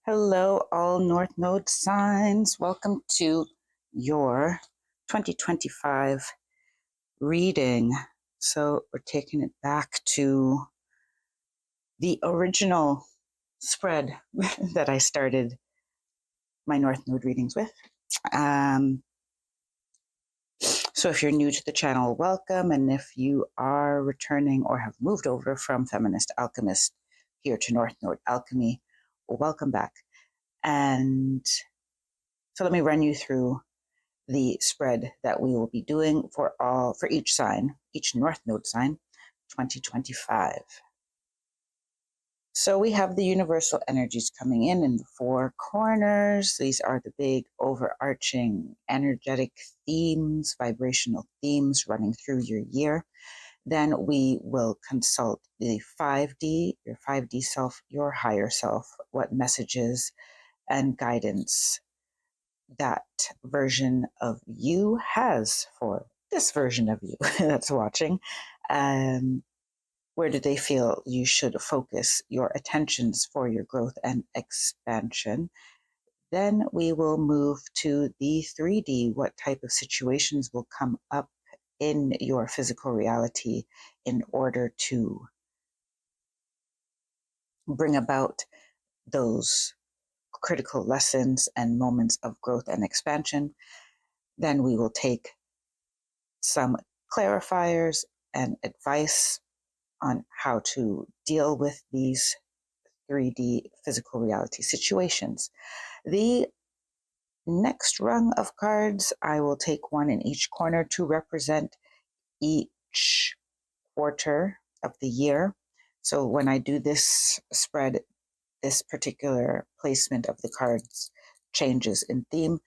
Hello, all North Node signs. Welcome to your 2025 reading. So, we're taking it back to the original spread that I started my North Node readings with. Um, so, if you're new to the channel, welcome. And if you are returning or have moved over from Feminist Alchemist here to North Node Alchemy, welcome back. And so, let me run you through the spread that we will be doing for each sign, each North Node sign, 2025. So we have the universal energies coming in the four corners. These are the big overarching energetic themes, vibrational themes running through your year. Then we will consult the 5D, your 5D self, your higher self, what messages and guidance that version of you has for this version of you that's watching. Where do they feel you should focus your attentions for your growth and expansion? Then we will move to the 3D. What type of situations will come up in your physical reality in order to bring about those critical lessons and moments of growth and expansion? Then we will take some clarifiers and advice on how to deal with these 3D physical reality situations. The next rung of cards, I will take one in each corner to represent each quarter of the year. So when I do this spread, this particular placement of the cards changes in theme.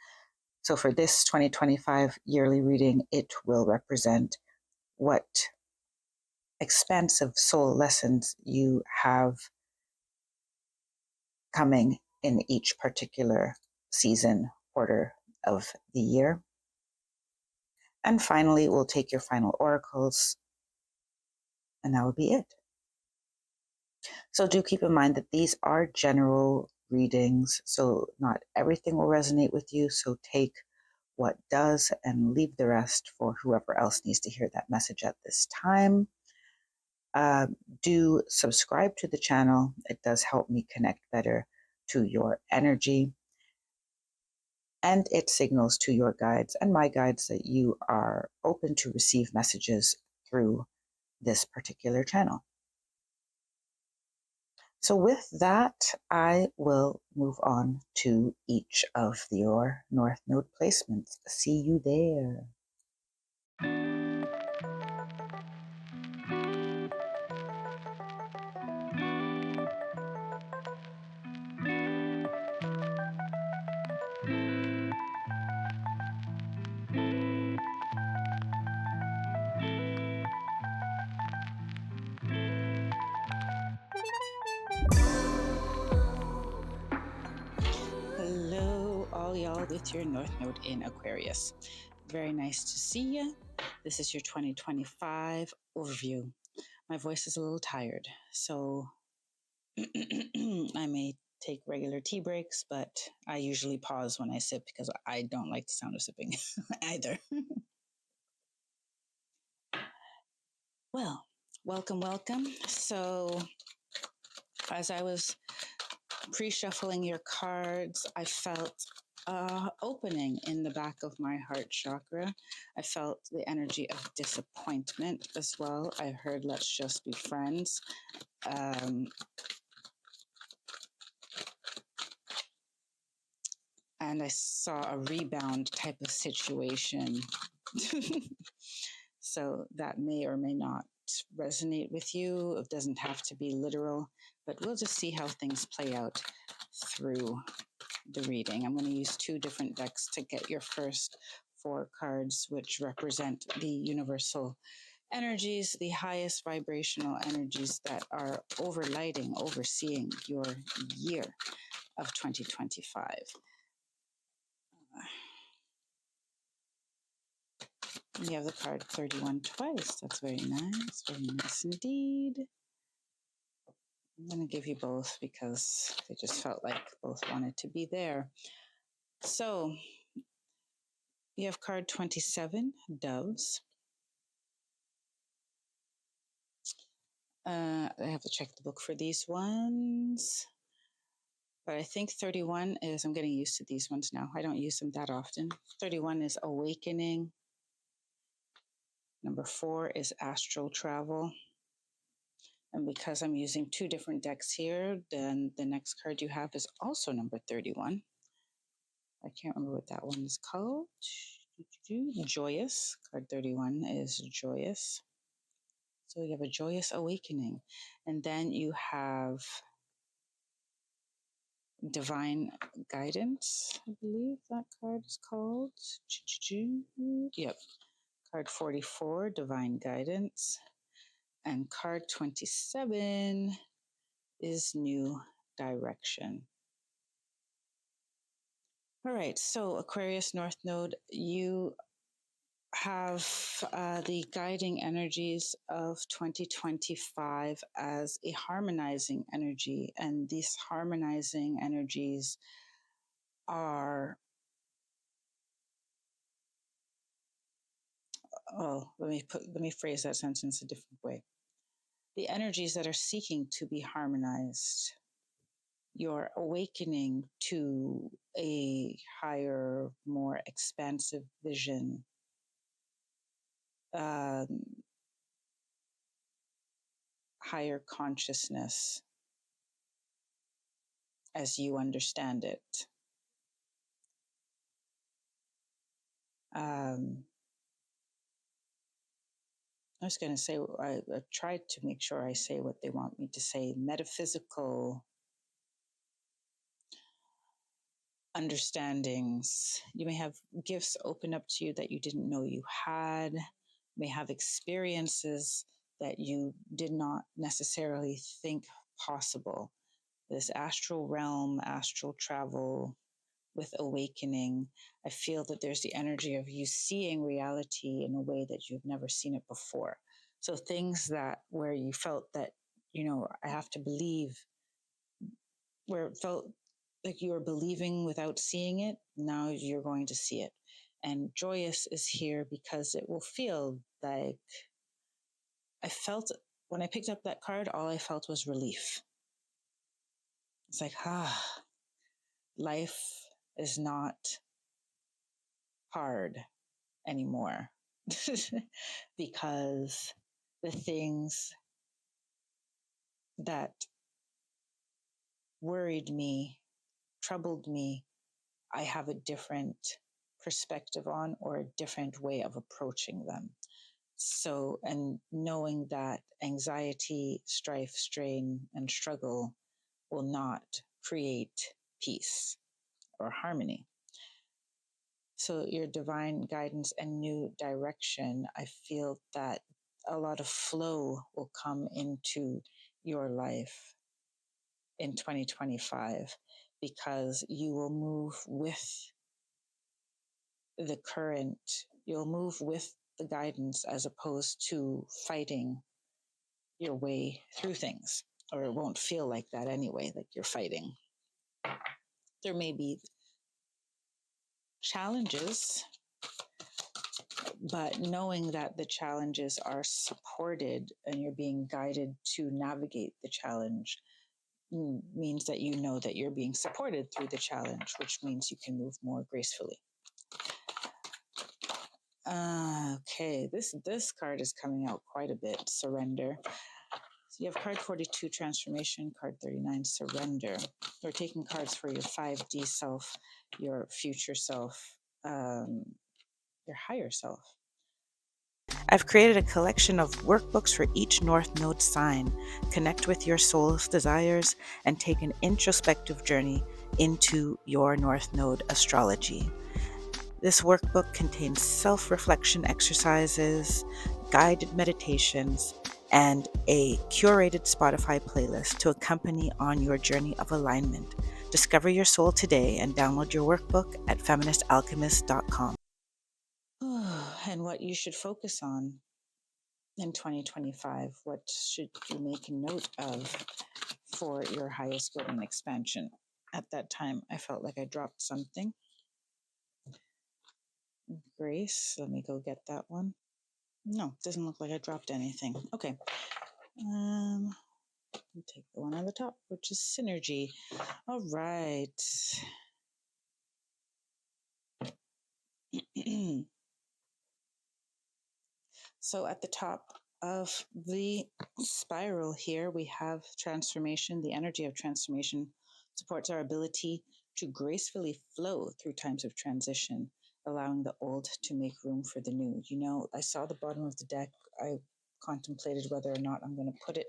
So for this 2025 yearly reading, it will represent what expansive soul lessons you have coming in each particular season, quarter of the year. And finally, we'll take your final oracles, and that will be it. So do keep in mind that these are general readings, so not everything will resonate with you. So take what does and leave the rest for whoever else needs to hear that message at this time. Do subscribe to the channel. It does help me connect better to your energy. And it signals to your guides and my guides that you are open to receive messages through this particular channel. So with that, I will move on to each of your North Node placements. See you there. Hello, all y'all with your North Node in Aquarius. Very nice to see you. This is your 2025 overview. My voice is a little tired, so I may take regular tea breaks, but I usually pause when I sip because I don't like the sound of sipping either. Well, welcome. So, as I was pre-shuffling your cards, I felt opening in the back of my heart chakra. I felt the energy of disappointment as well. I heard let's just be friends. And I saw a rebound type of situation. So that may or may not resonate with you. It doesn't have to be literal, but we'll just see how things play out through the reading. I'm going to use two different decks to get your first four cards, which represent the universal energies, the highest vibrational energies that are overseeing your year of 2025. You have the card 31 twice. That's very nice indeed. I'm going to give you both because they just felt like both wanted to be there. So you have card 27, Doves. I have to check the book for these ones. But I think 31 is, I'm getting used to these ones now. I don't use them that often. 31 is Awakening. Number 4 is Astral Travel. And because I'm using 2 different decks here, then the next card you have is also number 31. I can't remember what that one is called. Joyous. Card 31 is Joyous. So you have a Joyous Awakening. And then you have Divine Guidance, I believe that card is called. Yep. Card 44, Divine Guidance. And card 27 is New Direction. All right, so Aquarius North Node, you have the guiding energies of 2025 as a harmonizing energy. And these harmonizing energies are, let me phrase that sentence a different way. The energies that are seeking to be harmonized, you're awakening to a higher, more expansive vision, higher consciousness as you understand it. I was going to say, I tried to make sure I say what they want me to say. Metaphysical understandings. You may have gifts open up to you that you didn't know you had. You may have experiences that you did not necessarily think possible. This astral realm, astral travel with awakening, I feel that there's the energy of you seeing reality in a way that you've never seen it before. So things that where you felt that, I have to believe, where it felt like you were believing without seeing it, now you're going to see it. And Joyous is here because it will feel like I felt when I picked up that card, all I felt was relief. It's like, life is not hard anymore because the things that worried me, troubled me, I have a different perspective on or a different way of approaching them. So, and knowing that anxiety, strife, strain, and struggle will not create peace or harmony. So your divine guidance and new direction, I feel that a lot of flow will come into your life in 2025 because you will move with the current, you'll move with the guidance as opposed to fighting your way through things, or it won't feel like that anyway, like you're fighting. There may be challenges, but knowing that the challenges are supported and you're being guided to navigate the challenge means that you know that you're being supported through the challenge, which means you can move more gracefully. Okay, this card is coming out quite a bit. Surrender. So you have card 42, Transformation, card 39, Surrender. We're taking cards for your 5D self, your future self, your higher self. I've created a collection of workbooks for each North Node sign. Connect with your soul's desires and take an introspective journey into your North Node astrology. This workbook contains self-reflection exercises, guided meditations, and a curated Spotify playlist to accompany on your journey of alignment. Discover your soul today and download your workbook at feministalchemist.com. And what you should focus on in 2025. What should you make a note of for your highest good and expansion. At that time, I felt like I dropped something. Grace, let me go get that one. No, doesn't look like I dropped anything. Okay. We'll take the one on the top, which is synergy. All right. So at the top of the spiral here, we have transformation. The energy of transformation supports our ability to gracefully flow through times of transition, allowing the old to make room for the new. You know, I saw the bottom of the deck. I contemplated whether or not I'm going to put it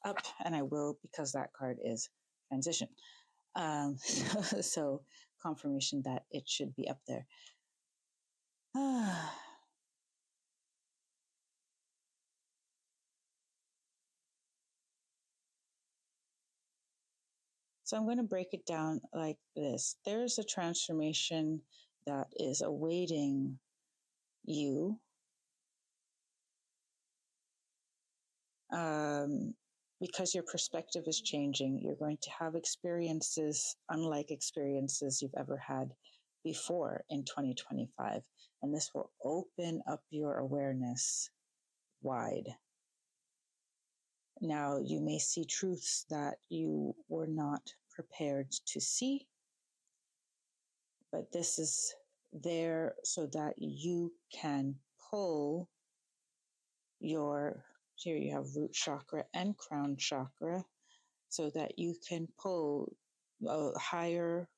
up, and I will, because that card is transition. So confirmation that it should be up there. So I'm going to break it down like this. There's a transformation that is awaiting you, because your perspective is changing. You're going to have experiences unlike experiences you've ever had before in 2025. And this will open up your awareness wide. Now, you may see truths that you were not prepared to see, but this is there so that you can pull your, here you have root chakra and crown chakra, so that you can pull a higher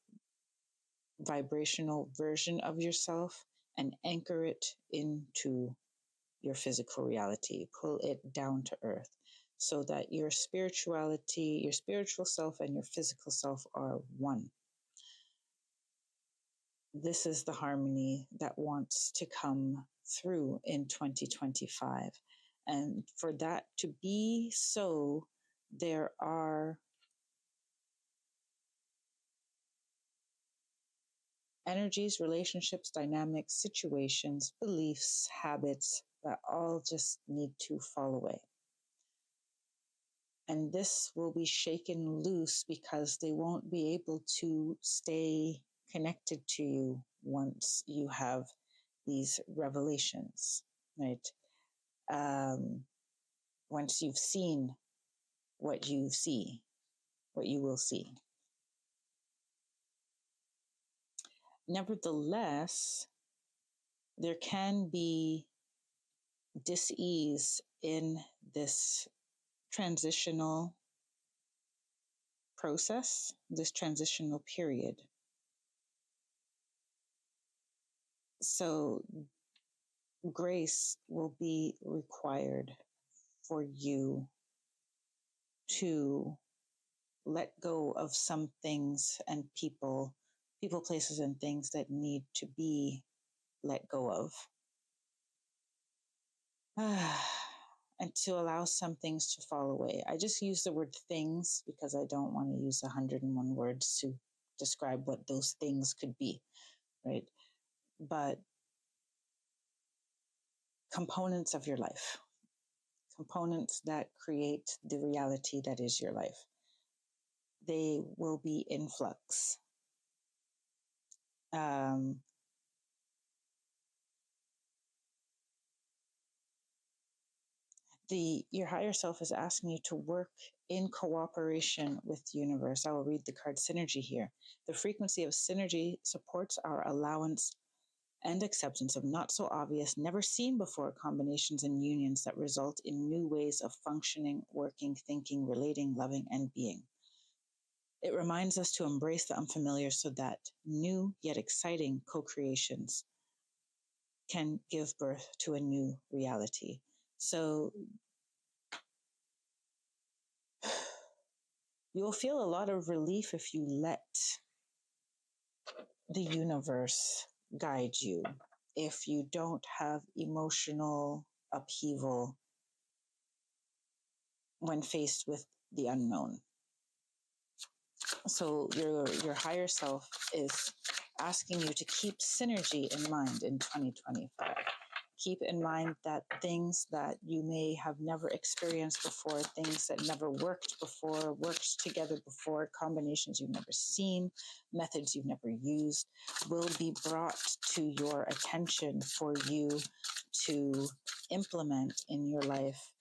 vibrational version of yourself and anchor it into your physical reality, pull it down to earth, so that your spirituality, your spiritual self and your physical self are one. This is the harmony that wants to come through in 2025. And for that to be so, there are energies, relationships, dynamics, situations, beliefs, habits that all just need to fall away. And this will be shaken loose because they won't be able to stay connected to you once you have these revelations, right? Once you've seen what you see, what you will see. Nevertheless, there can be dis-ease in this transitional process, this transitional period. So grace will be required for you to let go of some things and people, places, and things that need to be let go of. And to allow some things to fall away. I just use the word things because I don't want to use 101 words to describe what those things could be, right? But components of your life, components that create the reality that is your life, they will be in flux. Your higher self is asking you to work in cooperation with the universe. I will read the card synergy here. The frequency of synergy supports our allowance and acceptance of not so obvious, never seen before combinations and unions that result in new ways of functioning, working, thinking, relating, loving, and being. It reminds us to embrace the unfamiliar so that new yet exciting co-creations can give birth to a new reality. So you will feel a lot of relief if you let the universe guide you, if you don't have emotional upheaval when faced with the unknown. So your higher self is asking you to keep synergy in mind in 2025. Keep in mind that things that you may have never experienced before, things that never worked before, worked together before, combinations you've never seen, methods you've never used, will be brought to your attention for you to implement in your life,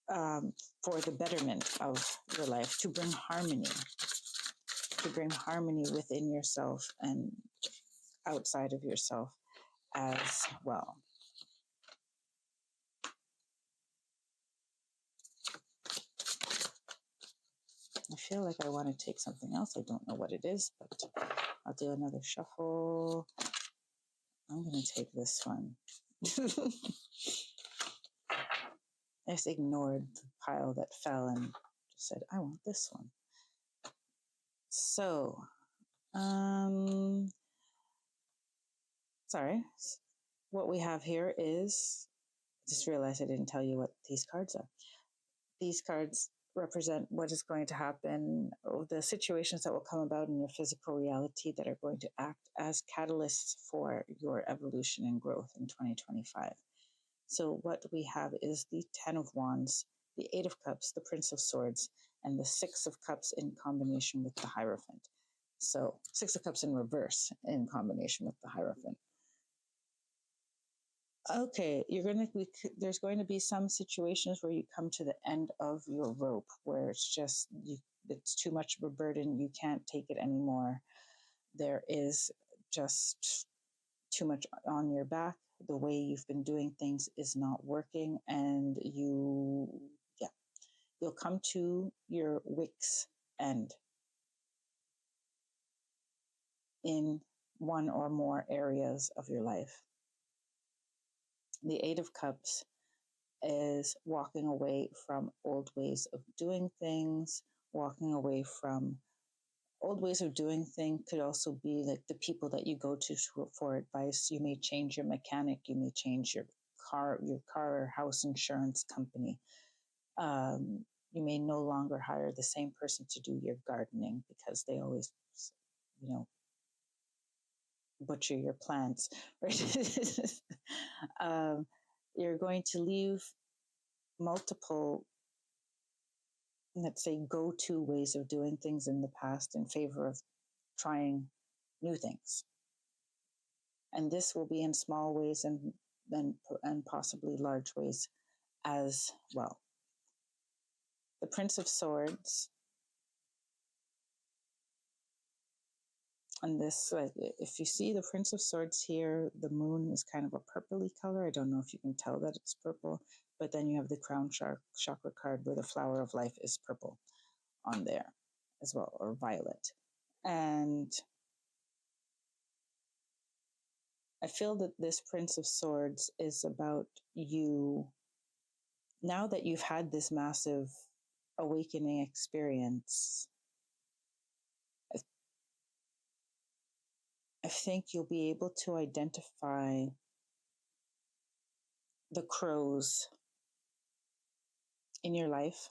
for the betterment of your life, to bring harmony within yourself and outside of yourself as well. I feel like I want to take something else. I don't know what it is, but I'll do another shuffle. I'm going to take this one. I just ignored the pile that fell and just said, I want this one. So, sorry. What we have here is, I just realized I didn't tell you what these cards are. These cards represent what is going to happen, or the situations that will come about in your physical reality that are going to act as catalysts for your evolution and growth in 2025. So what we have is the 10 of Wands, the 8 of Cups, the Prince of Swords, and the 6 of Cups in combination with the Hierophant. So 6 of Cups in reverse in combination with the Hierophant. Okay, there's going to be some situations where you come to the end of your rope, where it's too much of a burden, you can't take it anymore. There is just too much on your back. The way you've been doing things is not working, and you'll come to your wit's end in one or more areas of your life. The 8 of Cups is walking away from old ways of doing things, walking away from old ways of doing things. Could also be like the people that you go to for advice. You may change your mechanic, you may change your car or house insurance company. You may no longer hire the same person to do your gardening because they always, butcher your plants, right? You're going to leave multiple, let's say, go-to ways of doing things in the past in favor of trying new things. And this will be in small ways and possibly large ways as well. The Prince of Swords, and this, if you see the Prince of Swords here, the moon is kind of a purpley color. I don't know if you can tell that it's purple, but then you have the crown chakra card where the flower of life is purple on there as well, or violet. And I feel that this Prince of Swords is about you, now that you've had this massive awakening experience. I think you'll be able to identify the crows in your life.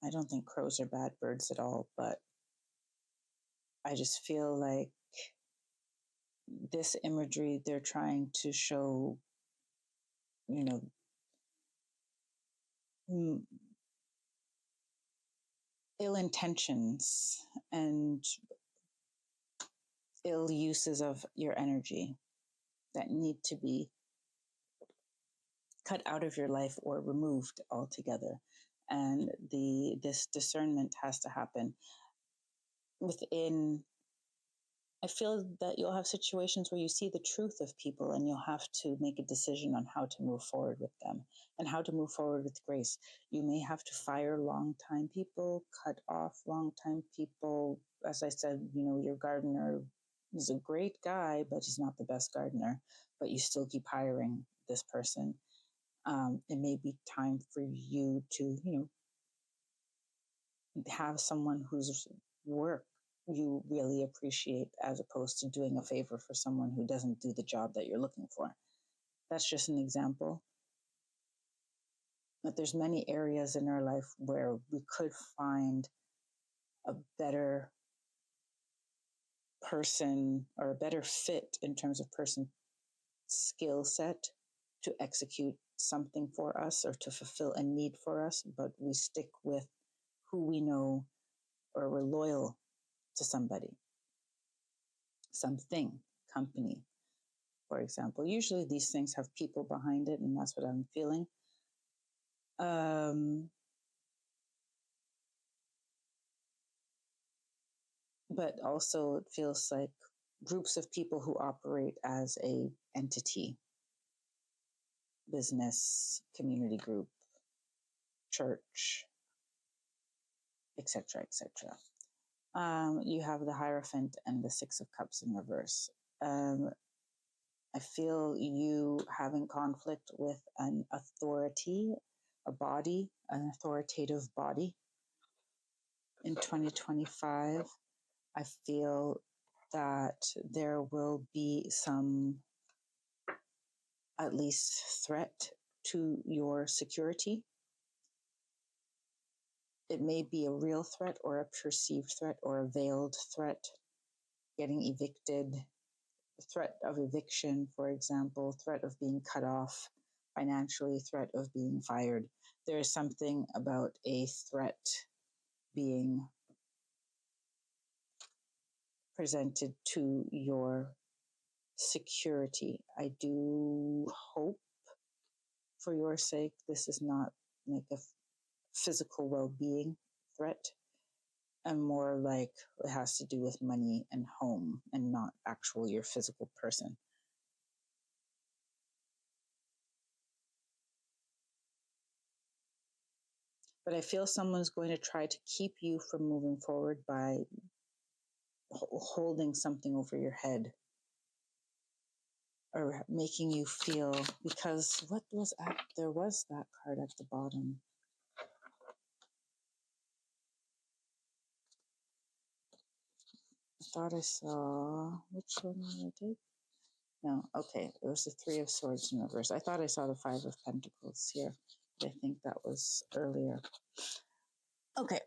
I don't think crows are bad birds at all, but I just feel like this imagery, they're trying to show, ill intentions and ill uses of your energy that need to be cut out of your life or removed altogether. And this discernment has to happen within. I feel that you'll have situations where you see the truth of people and you'll have to make a decision on how to move forward with them and how to move forward with grace. You may have to fire long-time people, cut off long-time people. As I said, your gardener is a great guy, but he's not the best gardener, but you still keep hiring this person. It may be time for you to, have someone whose work you really appreciate, as opposed to doing a favor for someone who doesn't do the job that you're looking for. That's just an example. But there's many areas in our life where we could find a better person or a better fit in terms of person skill set to execute something for us or to fulfill a need for us, but we stick with who we know or we're loyal to somebody, something, company, for example. Usually these things have people behind it, and that's what I'm feeling. Um, but also it feels like groups of people who operate as a entity, business, community group, church, etc., etc. You have the Hierophant and the Six of Cups in reverse. Um, I feel you having conflict with an authority, a body, an authoritative body in 2025. I feel that there will be some, at least, threat to your security. It may be a real threat or a perceived threat or a veiled threat, getting evicted, threat of eviction, for example, threat of being cut off financially, threat of being fired. There is something about a threat being presented to your security. I do hope, for your sake, this is not like a physical well-being threat, and more like it has to do with money and home and not actual your physical person. But I feel someone's going to try to keep you from moving forward by holding something over your head or making you feel, because what was at, there was that card at the bottom. I thought I saw, which one did I take? No, okay, it was the Three of Swords in reverse. I thought I saw the Five of Pentacles here, but I think that was earlier. Okay,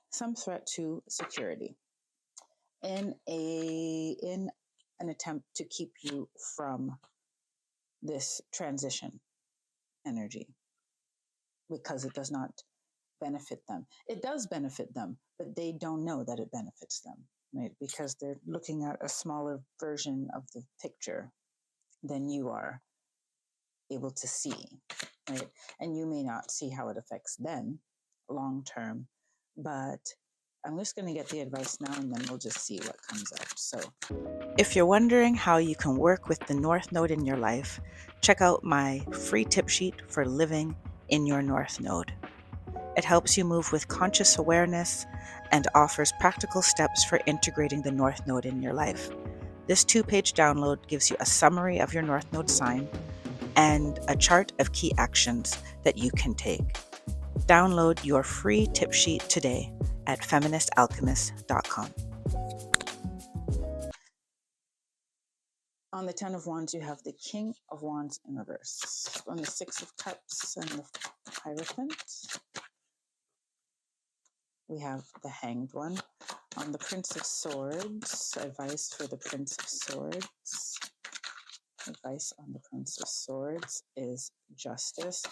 some threat to security in an attempt to keep you from this transition energy, because it does not benefit them. It does benefit them, but they don't know that it benefits them, right? Because they're looking at a smaller version of the picture than you are able to see, right? And you may not see how it affects them long term, but I'm just going to get the advice now and then we'll just see what comes out. So, if you're wondering how you can work with the North Node in your life, check out my free tip sheet for living in your North Node. It helps you move with conscious awareness and offers practical steps for integrating the North Node in your life. This 2-page download gives you a summary of your North Node sign and a chart of key actions that you can take. Download your free tip sheet today at feministalchemist.com. On the Ten of Wands, you have the King of Wands in reverse. On the Six of Cups and the Hierophant, we have the Hanged One. On the Prince of Swords, advice for the Prince of Swords. Advice on the Prince of Swords is justice.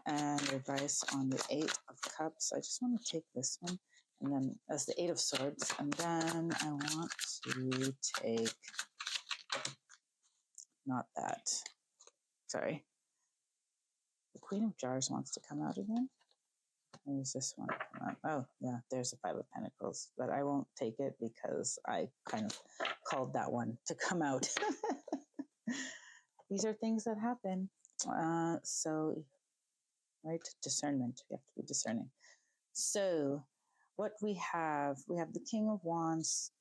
And advice on the Eight of Cups. I just want to take this one. And then as the Eight of Swords. And then I want to take, not that. Sorry. The Queen of Jars wants to come out again. There's this one. Oh, yeah, there's the Five of Pentacles. But I won't take it because I kind of called that one to come out. These are things that happen. So, right, discernment. You have to be discerning. So, what we have the King of Wands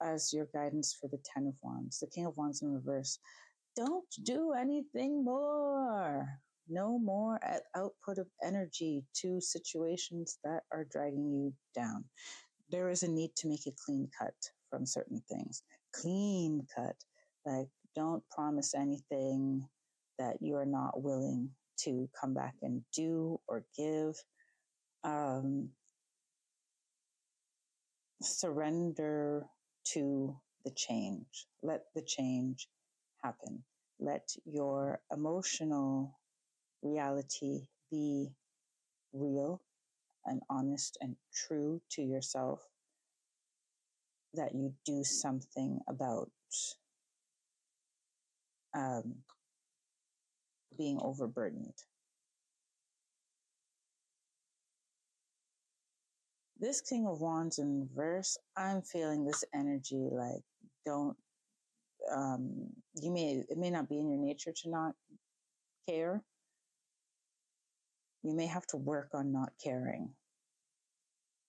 as your guidance for the Ten of Wands. The King of Wands in reverse. Don't do anything more. No more output of energy to situations that are dragging you down. There is a need to make a clean cut from certain things. Clean cut. Like, don't promise anything that you are not willing to come back and do or give. surrender to the change. Let the change happen. Let your emotional reality be real and honest and true to yourself, that you do something about um, being overburdened. This King of Wands in reverse, I'm feeling this energy like, don't, it may not be in your nature to not care. You may have to work on not caring.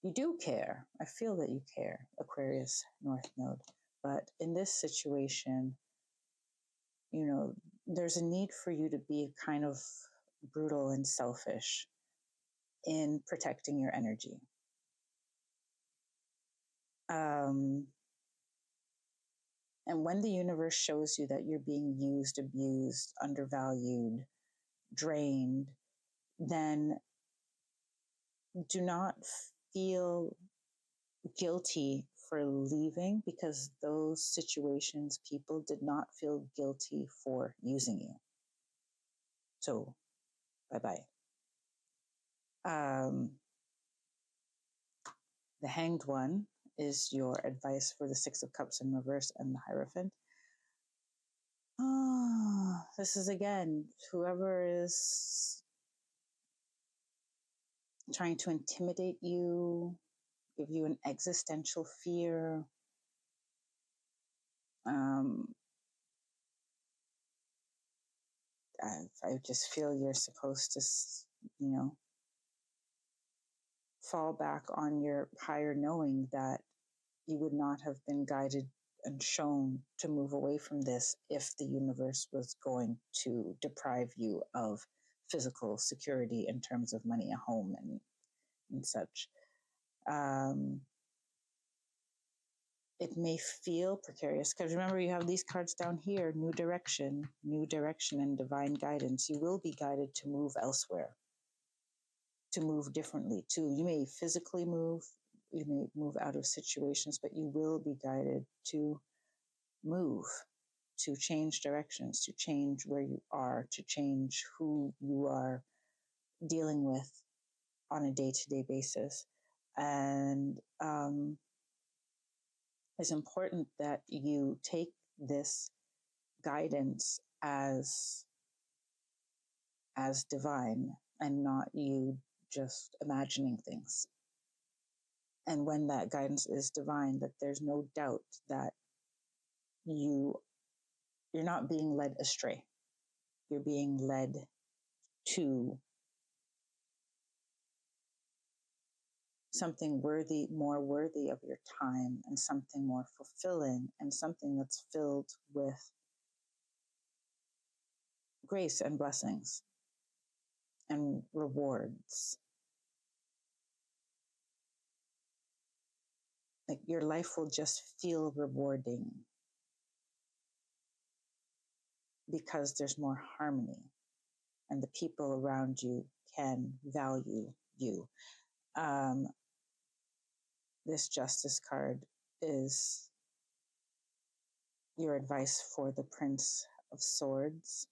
You do care. I feel that you care, Aquarius North Node. But in this situation, there's a need for you to be kind of brutal and selfish in protecting your energy. And when the universe shows you that you're being used, abused, undervalued, drained, then do not feel guilty for leaving, because those situations, people did not feel guilty for using you. So, bye-bye. The Hanged One is your advice for the Six of Cups in reverse and the Hierophant. This is, again, whoever is trying to intimidate you, give you an existential fear. I just feel you're supposed to, fall back on your higher knowing that you would not have been guided and shown to move away from this if the universe was going to deprive you of physical security in terms of money, a home, and such. It may feel precarious because remember, you have these cards down here: new direction, and divine guidance. You will be guided to move elsewhere, to move differently. You may physically move, you may move out of situations, but you will be guided to move, to change directions, to change where you are, to change who you are dealing with on a day-to-day basis. And it's important that you take this guidance as divine and not you just imagining things. And when that guidance is divine, that there's no doubt that you're not being led astray. You're being led to something more worthy of your time, and something more fulfilling, and something that's filled with grace and blessings and rewards. Like, your life will just feel rewarding because there's more harmony and the people around you can value you. This Justice card is your advice for the Prince of Swords.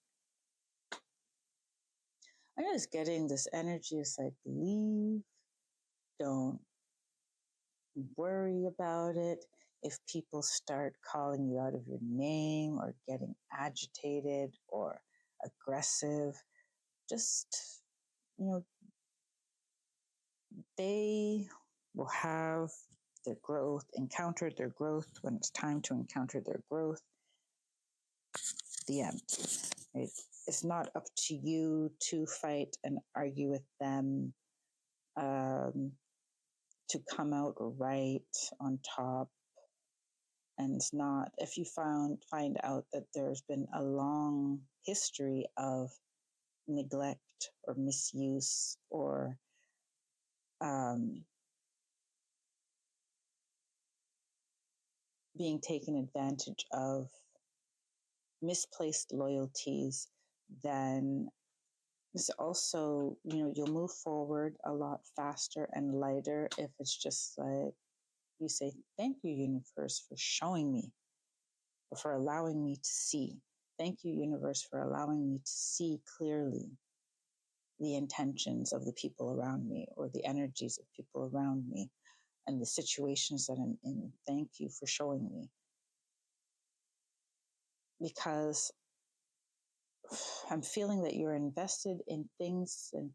I'm just getting this energy. It's like, leave, don't worry about it. If people start calling you out of your name or getting agitated or aggressive, just, they will have encountered their growth when it's time to encounter their growth. The end. Right? It's not up to you to fight and argue with them, to come out right on top. And it's not, if you find out that there's been a long history of neglect or misuse or being taken advantage of, misplaced loyalties, then it's also, you'll move forward a lot faster and lighter if it's just like, You say, thank you, universe, for showing me, or for allowing me to see. Thank you, universe, for allowing me to see clearly the intentions of the people around me, or the energies of people around me, and the situations that I'm in. Thank you for showing me. Because I'm feeling that you're invested in things, and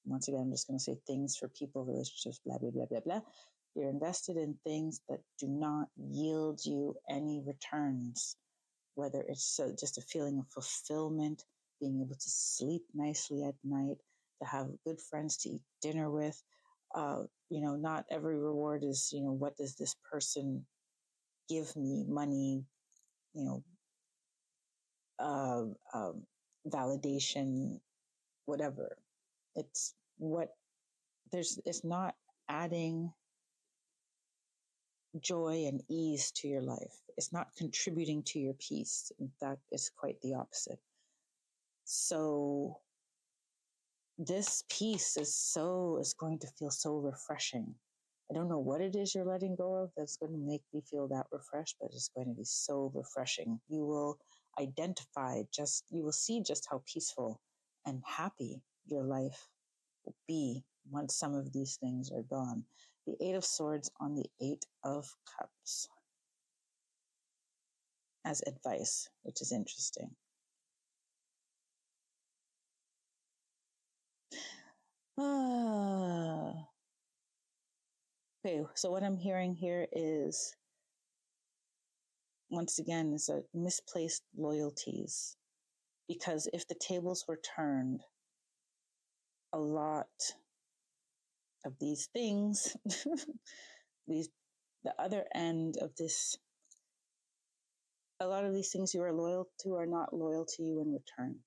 once again, I'm just going to say things for people, relationships, blah, blah, blah, blah, blah. You're invested in things that do not yield you any returns, whether it's just a feeling of fulfillment, being able to sleep nicely at night, to have good friends to eat dinner with. Not every reward is, what does this person give me? Money, you know, validation, whatever. It's what it's not adding joy and ease to your life. It's not contributing to your peace. In fact, it's quite the opposite. So this peace is going to feel so refreshing. I don't know what it is you're letting go of that's going to make me feel that refreshed, but it's going to be so refreshing. You will you will see just how peaceful and happy your life will be once some of these things are gone. The Eight of Swords on the Eight of Cups as advice, which is interesting. Okay, so what I'm hearing here is, once again, is a misplaced loyalties. Because if the tables were turned, a lot of these things, the other end of this, a lot of these things you are loyal to are not loyal to you in return.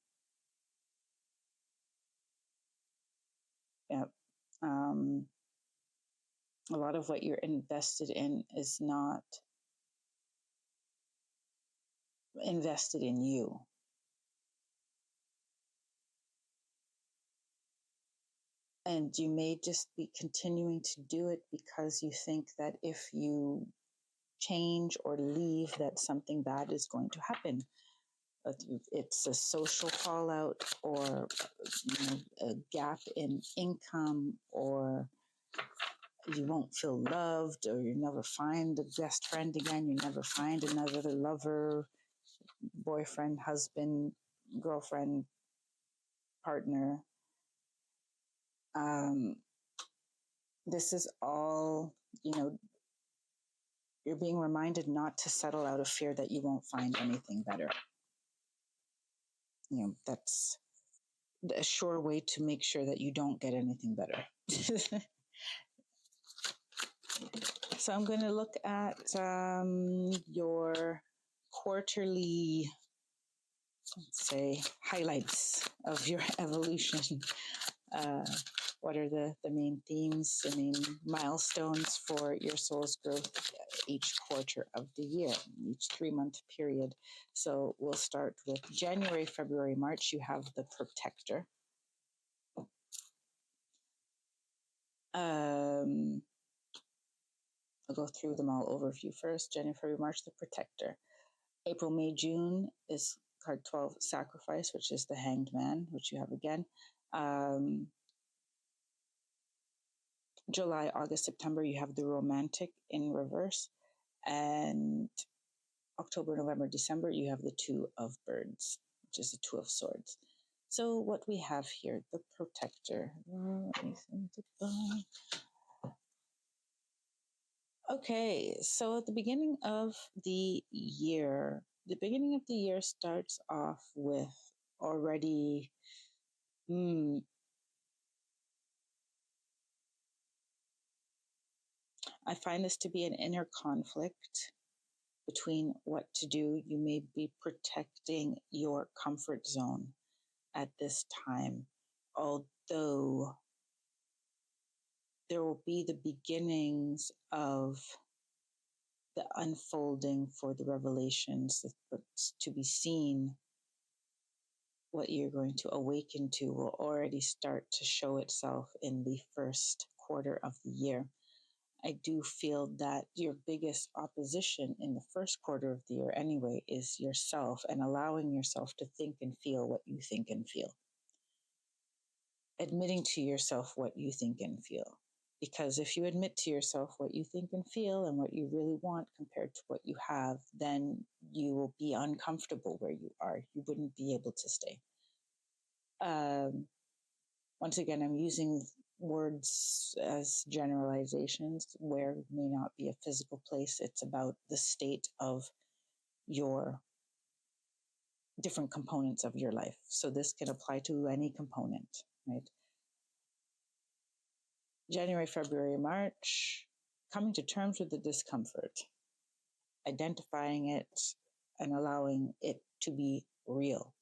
Yep. A lot of what you're invested in is not invested in you. And you may just be continuing to do it because you think that if you change or leave, that something bad is going to happen. It's a social fallout, or a gap in income, or you won't feel loved, or you never find a best friend again, you never find another lover, boyfriend, husband, girlfriend, partner. This is all, you're being reminded not to settle out of fear that you won't find anything better. That's a sure way to make sure that you don't get anything better. So I'm going to look at your quarterly, let's say, highlights of your evolution. What are the main themes, the main milestones for your soul's growth each quarter of the year, each 3-month period? So we'll start with January, February, March. You have the Protector. I'll go through them all overview first. January, February, March, the Protector. April, May, June is card 12, Sacrifice, which is the Hanged Man, which you have again. July, August, September, you have the Romantic in reverse. And October, November, December, you have the Two of Birds, which is the Two of Swords. So what we have here, the Protector. Okay, so at the beginning of the year starts off with already, I find this to be an inner conflict between what to do. You may be protecting your comfort zone at this time, although there will be the beginnings of the unfolding for the revelations that's to be seen. What you're going to awaken to will already start to show itself in the first quarter of the year. I do feel that your biggest opposition in the first quarter of the year, anyway, is yourself and allowing yourself to think and feel what you think and feel. Admitting to yourself what you think and feel. Because if you admit to yourself what you think and feel and what you really want compared to what you have, then you will be uncomfortable where you are. You wouldn't be able to stay. Once again, I'm using words as generalizations where it may not be a physical place. It's about the state of your different components of your life. So this can apply to any component, right? January, February, March, coming to terms with the discomfort, identifying it, and allowing it to be real.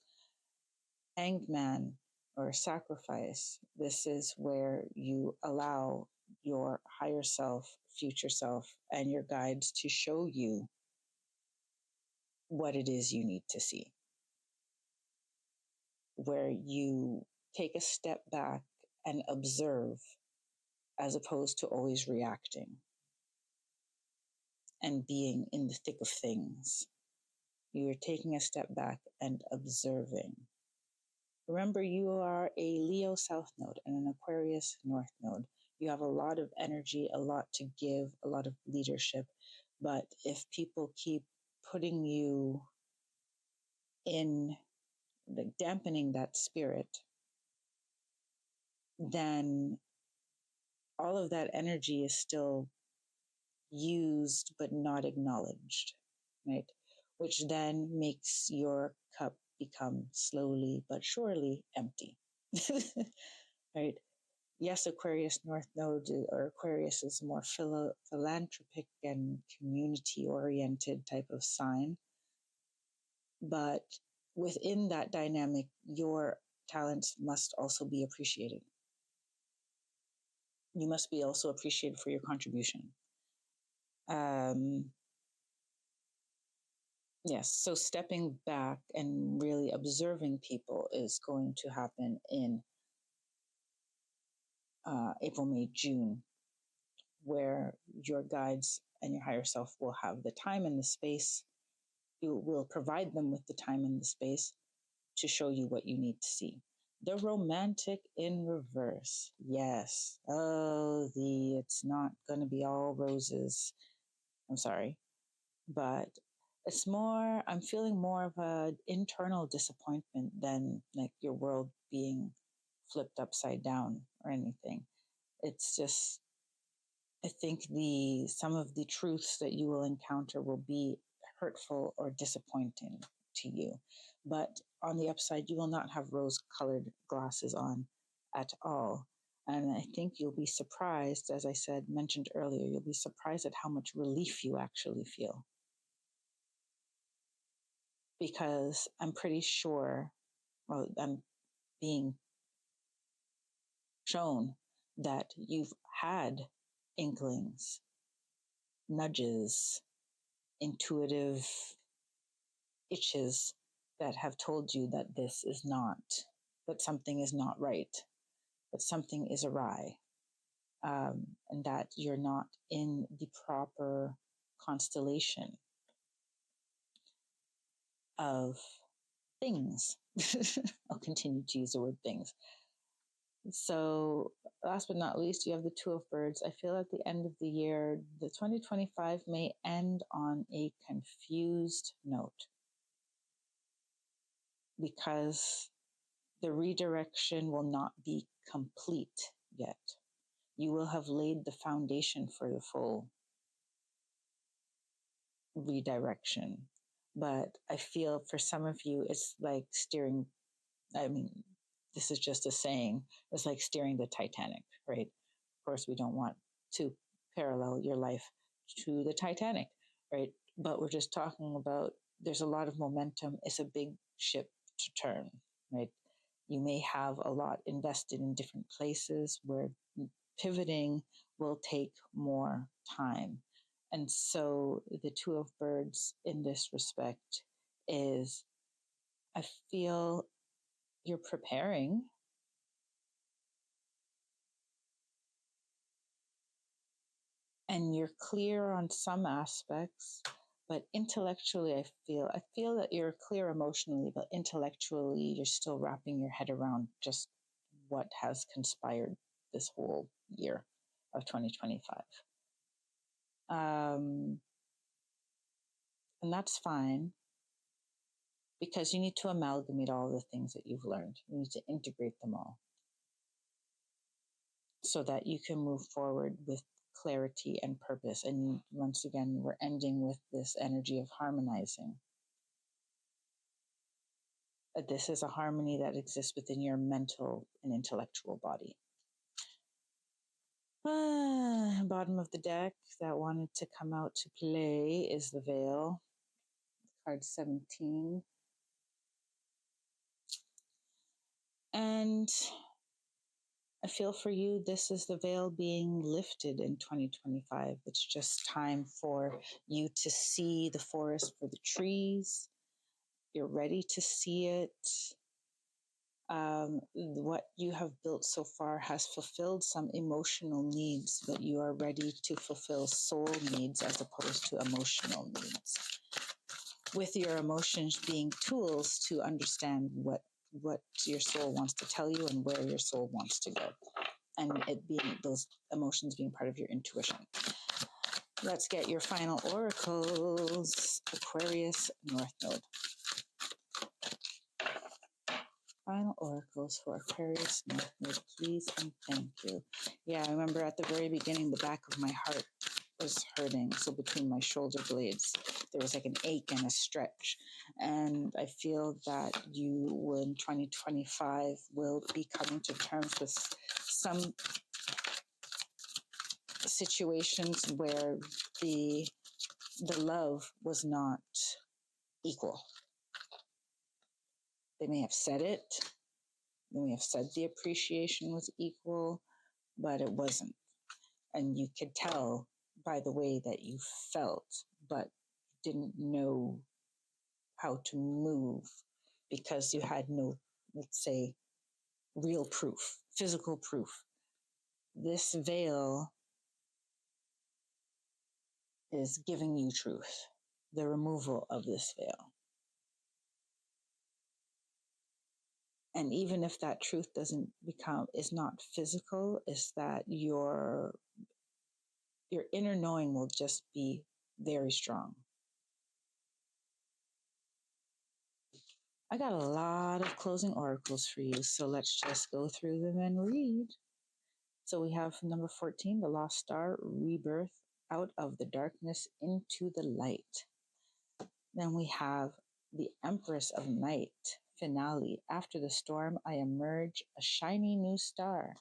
Hanged man or sacrifice, this is where you allow your higher self, future self, and your guides to show you what it is you need to see. Where you take a step back and observe as opposed to always reacting and being in the thick of things. You're taking a step back and observing. Remember, you are a Leo South Node and an Aquarius North Node. You have a lot of energy, a lot to give, a lot of leadership. But if people keep putting you in, like, dampening that spirit, then all of that energy is still used but not acknowledged, right? Which then makes your cup become slowly but surely empty, right? Yes, Aquarius North Node or Aquarius is a more philanthropic and community oriented type of sign. But within that dynamic, your talents must also be appreciated. You must be also appreciated for your contribution. Yes, so stepping back and really observing people is going to happen in April, May, June, where your guides and your higher self will have the time and the space. You will provide them with the time and the space to show you what you need to see. The romantic in reverse. Yes. Oh, it's not going to be all roses. I'm sorry. But it's more, I'm feeling more of an internal disappointment than like your world being flipped upside down or anything. It's just, I think some of the truths that you will encounter will be hurtful or disappointing to you. But on the upside, you will not have rose colored glasses on at all. And I think you'll be surprised, as I said, mentioned earlier, you'll be surprised at how much relief you actually feel. Because I'm pretty sure, well, I'm being shown that you've had inklings, nudges, intuitive itches that have told you that this is not, that something is not right, that something is awry, and that you're not in the proper constellation of things. I'll continue to use the word things. So, last but not least, you have the Two of Birds. I feel at the end of the year, the 2025 may end on a confused note because the redirection will not be complete yet. You will have laid the foundation for the full redirection. But I feel for some of you, it's like steering, I mean, this is just a saying, it's like steering the Titanic, right? Of course, we don't want to parallel your life to the Titanic, right? But we're just talking about there's a lot of momentum. It's a big ship to turn, right? You may have a lot invested in different places where pivoting will take more time. And so the Two of Birds in this respect is, I feel you're preparing. and you're clear on some aspects, but intellectually I feel that you're clear emotionally, but intellectually you're still wrapping your head around just what has conspired this whole year of 2025. And that's fine, because you need to amalgamate all the things that you've learned. You need to integrate them all so that you can move forward with clarity and purpose. And once again, we're ending with this energy of harmonizing. This is a harmony that exists within your mental and intellectual body. Bottom of the deck that wanted to come out to play is the Veil, card 17. And I feel for you, this is the veil being lifted in 2025. It's just time for you to see the forest for the trees. You're ready to see it. What you have built so far has fulfilled some emotional needs, but you are ready to fulfill soul needs as opposed to emotional needs. With your emotions being tools to understand what your soul wants to tell you and where your soul wants to go. And it being those emotions being part of your intuition. Let's get your final oracles. Aquarius, North Node. Final oracles for Aquarius, North Node, please and thank you. Yeah, I remember at the very beginning, the back of my heart was hurting. So between my shoulder blades, there was like an ache and a stretch. And I feel that you, in 2025, will be coming to terms with some situations where the love was not equal. They may have said it. They may have said the appreciation was equal, but it wasn't. And you could tell by the way that you felt, but didn't know how to move because you had no, let's say, real proof, physical proof. This veil is giving you truth, the removal of this veil. And even if that truth is not physical, is that your inner knowing will just be very strong. I got a lot of closing oracles for you, so let's just go through them and read. So we have number 14, the lost star, rebirth, out of the darkness into the light. Then we have the Empress of Night, finale, after the storm I emerge, a shiny new star.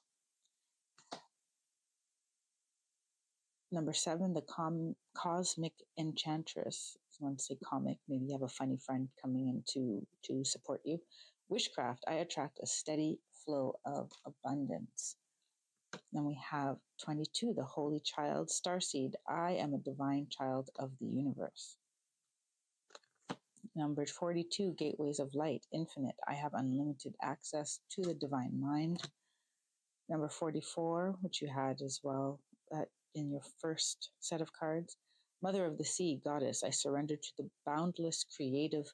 Number 7, the cosmic enchantress. I want to say comic, maybe you have a funny friend coming in to support you. Witchcraft, I attract a steady flow of abundance. Then we have 22, the holy child, starseed, I am a divine child of the universe. Number 42, gateways of light, infinite, I have unlimited access to the divine mind. Number 44, which you had as well in your first set of cards, Mother of the Sea, Goddess, I surrender to the boundless creative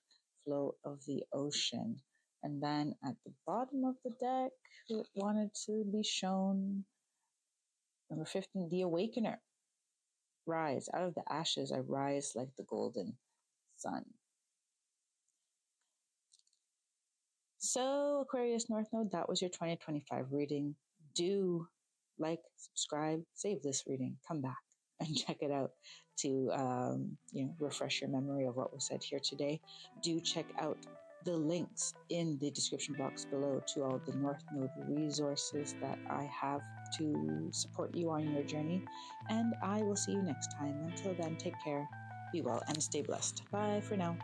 flow of the ocean. And then at the bottom of the deck, it wanted to be shown, number 15, the Awakener, rise, out of the ashes I rise like the golden sun. So Aquarius North Node, that was your 2025 reading. Do like, subscribe, save this reading, come back and check it out to refresh your memory of what was said here today. Do check out the links in the description box below to all the North Node resources that I have to support you on your journey. And I will see you next time. Until then, take care, be well, and stay blessed. Bye for now.